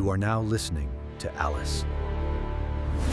You are now listening to Alice.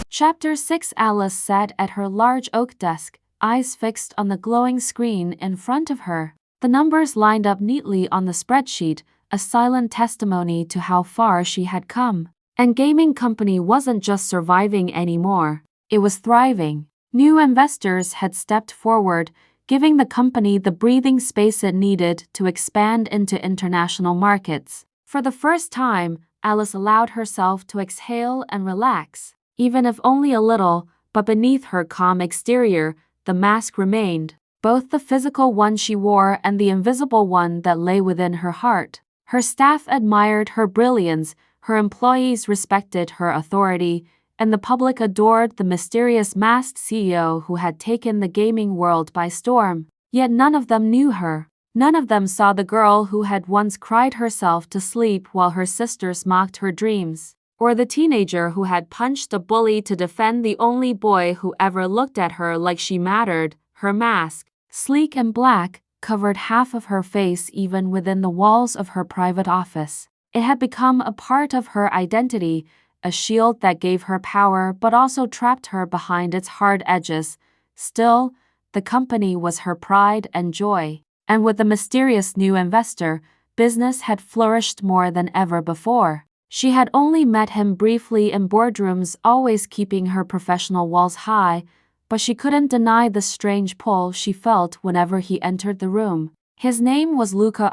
Chapter 6. Alice sat at her large oak desk, eyes fixed on the glowing screen in front of her. The numbers lined up neatly on the spreadsheet, a silent testimony to how far she had come. And gaming company wasn't just surviving anymore, it was thriving. New investors had stepped forward, giving the company the breathing space it needed to expand into international markets. For the first time, Alice allowed herself to exhale and relax, even if only a little, but beneath her calm exterior, the mask remained, both the physical one she wore and the invisible one that lay within her heart. Her staff admired her brilliance, her employees respected her authority, and the public adored the mysterious masked CEO who had taken the gaming world by storm. Yet none of them knew her. None of them saw the girl who had once cried herself to sleep while her sisters mocked her dreams, or the teenager who had punched a bully to defend the only boy who ever looked at her like she mattered. Her mask, sleek and black, covered half of her face even within the walls of her private office. It had become a part of her identity, a shield that gave her power but also trapped her behind its hard edges. Still, the company was her pride and joy. And with the mysterious new investor, business had flourished more than ever before. She had only met him briefly in boardrooms, always keeping her professional walls high, but she couldn't deny the strange pull she felt whenever he entered the room. His name was Luca,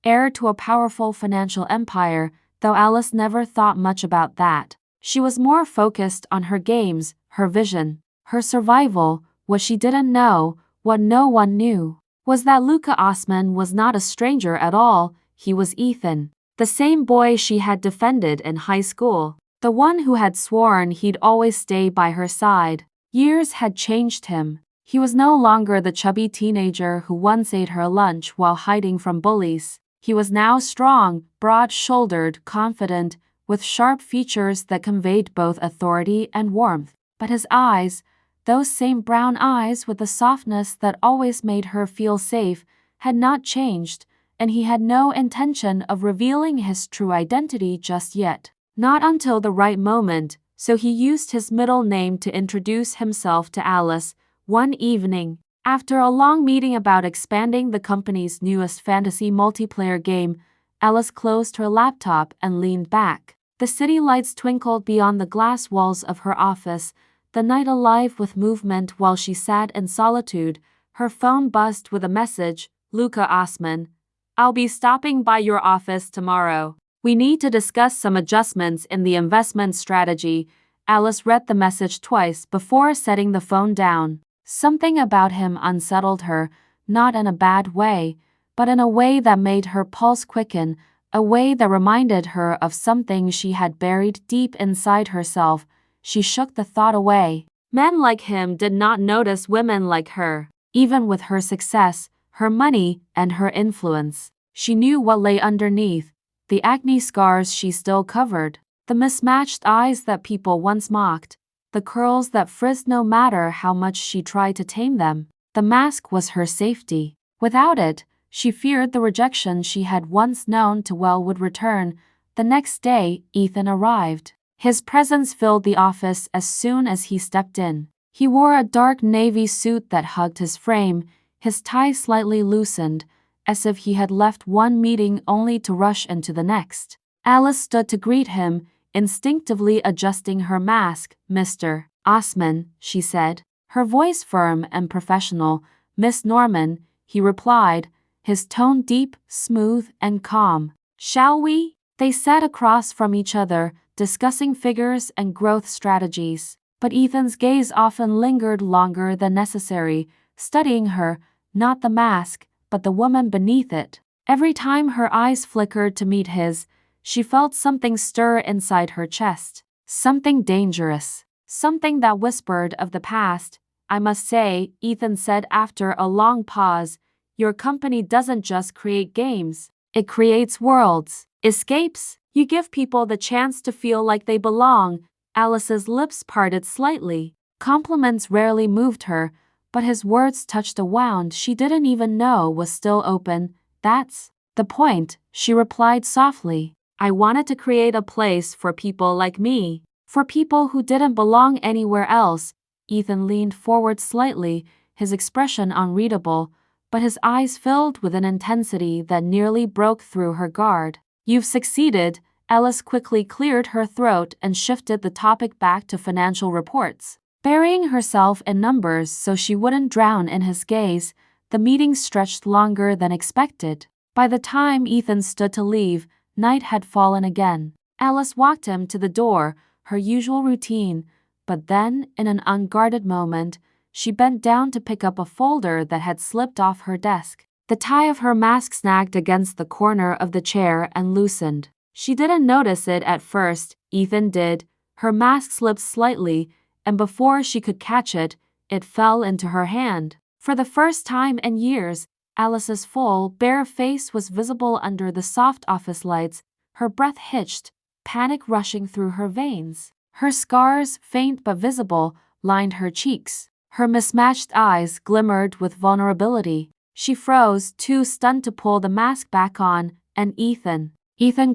heir to a powerful financial empire, though Alice never thought much about that. She was more focused on her games, her vision, her survival. What she didn't know, what no one knew, was that Luca was not a stranger at all. He was Ethan, the same boy she had defended in high school, the one who had sworn he'd always stay by her side. Years had changed him. He was no longer the chubby teenager who once ate her lunch while hiding from bullies. He was now strong, broad-shouldered, confident, with sharp features that conveyed both authority and warmth. But his eyes, those same brown eyes with the softness that always made her feel safe, had not changed, and he had no intention of revealing his true identity just yet. Not until the right moment, so he used his middle name to introduce himself to Alice. One evening, after a long meeting about expanding the company's newest fantasy multiplayer game, Alice closed her laptop and leaned back. The city lights twinkled beyond the glass walls of her office, the night alive with movement. While she sat in solitude, her phone buzzed with a message. Luca, I'll be stopping by your office tomorrow. We need to discuss some adjustments in the investment strategy. Alice read the message twice before setting the phone down. Something about him unsettled her, not in a bad way, but in a way that made her pulse quicken, a way that reminded her of something she had buried deep inside herself. She shook the thought away. Men like him did not notice women like her. Even with her success, her money, and her influence, she knew what lay underneath, the acne scars she still covered, the mismatched eyes that people once mocked, the curls that frizzed no matter how much she tried to tame them. The mask was her safety. Without it, she feared the rejection she had once known too well would return. The next day, Ethan arrived. His presence filled the office as soon as he stepped in. He wore a dark navy suit that hugged his frame, his tie slightly loosened, as if he had left one meeting only to rush into the next. Alice stood to greet him, instinctively adjusting her mask. Mr. Osman, she said, her voice firm and professional. Miss Norman, he replied, his tone deep, smooth, and calm. Shall we? They sat across from each other, discussing figures and growth strategies. But Ethan's gaze often lingered longer than necessary, studying her, not the mask, but the woman beneath it. Every time her eyes flickered to meet his, she felt something stir inside her chest. Something dangerous. Something that whispered of the past. I must say, Ethan said after a long pause, your company doesn't just create games. It creates worlds, escapes. You give people the chance to feel like they belong. Alice's lips parted slightly. Compliments rarely moved her, but his words touched a wound she didn't even know was still open. That's the point, she replied softly. I wanted to create a place for people like me. For people who didn't belong anywhere else. Ethan leaned forward slightly, his expression unreadable, but his eyes filled with an intensity that nearly broke through her guard. You've succeeded. Alice quickly cleared her throat and shifted the topic back to financial reports. Burying herself in numbers so she wouldn't drown in his gaze, the meeting stretched longer than expected. By the time Ethan stood to leave, night had fallen again. Alice walked him to the door, her usual routine, but then, in an unguarded moment, she bent down to pick up a folder that had slipped off her desk. The tie of her mask snagged against the corner of the chair and loosened. She didn't notice it at first. Ethan did. Her mask slipped slightly, and before she could catch it, it fell into her hand. For the first time in years, Alice's full, bare face was visible under the soft office lights, her breath hitched, panic rushing through her veins. Her scars, faint but visible, lined her cheeks. Her mismatched eyes glimmered with vulnerability. She froze, too stunned to pull the mask back on, and Ethan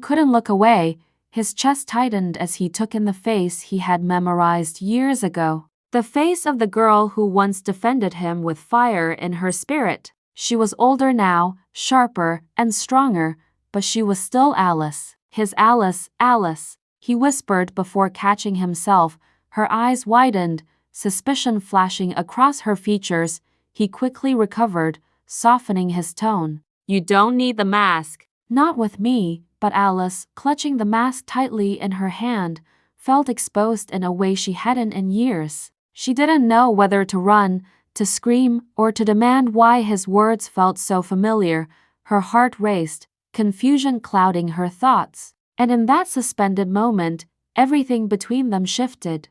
couldn't look away. His chest tightened as he took in the face he had memorized years ago. The face of the girl who once defended him with fire in her spirit. She was older now, sharper and stronger, but she was still Alice. His Alice, Alice, he whispered before catching himself. Her eyes widened, suspicion flashing across her features. He quickly recovered, softening his tone. You don't need the mask. Not with me, but Alice, clutching the mask tightly in her hand, felt exposed in a way she hadn't in years. She didn't know whether to run, to scream, or to demand why his words felt so familiar. Her heart raced, confusion clouding her thoughts. And in that suspended moment, everything between them shifted.